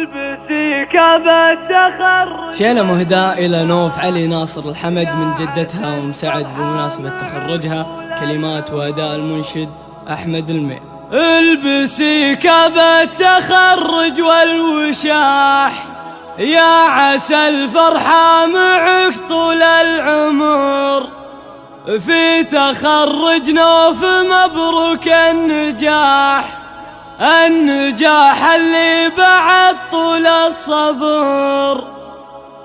البسي كعبة تخرج. شيلة مهداة إلى نوف علي ناصر الحمد من جدتها أم سعد بمناسبة تخرجها. كلمات وأداء المنشد أحمد المي. البسي كعبة تخرج والوشاح، يا عسى الفرحة معك طول العمر. في تخرج نوف مبروك النجاح، النجاح اللي بعد طول الصبر،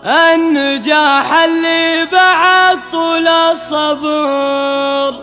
النجاح اللي بعد طول الصبر.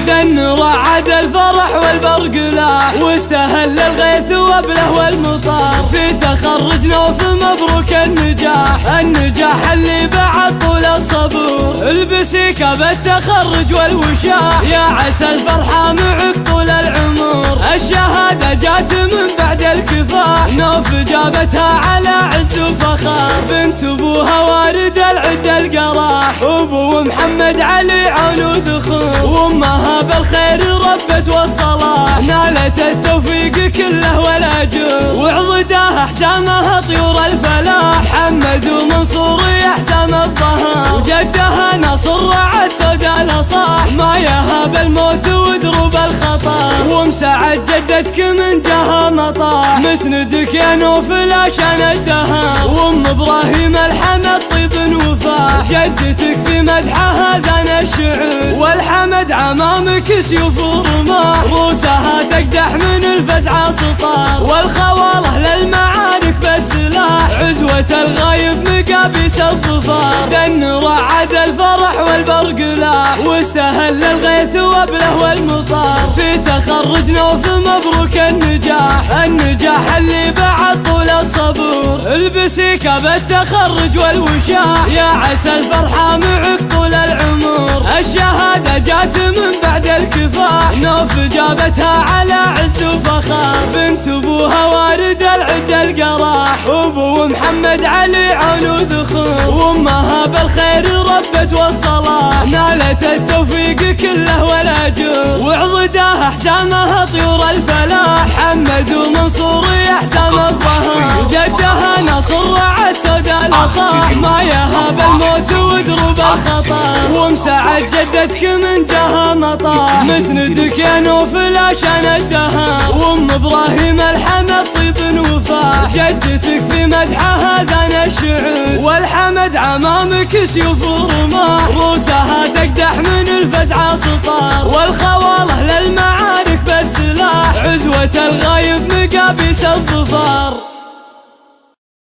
دن رعد الفرح والبرق لاح، واستهل الغيث وابله والمطار. في تخرج نوف مبروك النجاح، النجاح اللي بعد طول الصبر. البسي كعبة التخرج والوشاح، يا عسى الفرحة معك طول العمر. الشهادة جات من بعد الكفاح، نوف جابتها على عز وفخار. بنت ابوها وارد العد القراح، وابو محمد علي عون ودخول. وامها بالخير ربت والصلاح، نالت التوفيق كله والاجر. وعضداها احجامها طيور الفلاح، حمد ومنصور يحتم الظهر. وجدها نصر رعى السوداء الاصاح، ما يهاب الموت ودروب الخطر. ومسعد جدتك من جهة مطاح، مسندك يا نوف عشان الدهر. وام ابراهيم الحمد طيب وفاح، جدتك في مدحها زان الشعر. والحمد عمامك سيوف ورماح، روسها تقدح من الفزع سطار. والخواله للمعارك بالسلاح، عزوة الغايب مقابيس الظفار. دن رعد الفرح والبرق لاح، واستهل الغيث وابله والمطار. في تخرج نوف مبروك النجاح، النجاح اللي بعد طول الصبر. البسي كعبة التخرج والوشاح، يا عسى الفرحة معك طول العمر. الشهادة جات من بعد الكفاح، نوف جابتها على عز وفخار. بنت ابوها وارد العد القراح، وابو محمد علي عون ودخول. وامها بالخير ربت والصلاح، نالت التوفيق كله والاجر. وعضداها احجامها طيور الفلاح، حمد ومنصور يحتم الظهر. وجدها نصر رعى السوداء الاصاح، ما يهاب الموت ودروب الخطر. ومسعد جدتك من جهة مطاح، مسندك يا نوف عشان الدهر. وام ابراهيم الحمد طيب وفاح، جدتك في مدحها زان الشعر. والحمد عمامك سيوف ورماح، روسها تقدح من الفزع سطار. والخواله للمعارك بالسلاح، عزوة الغايب مقابيس الظفار.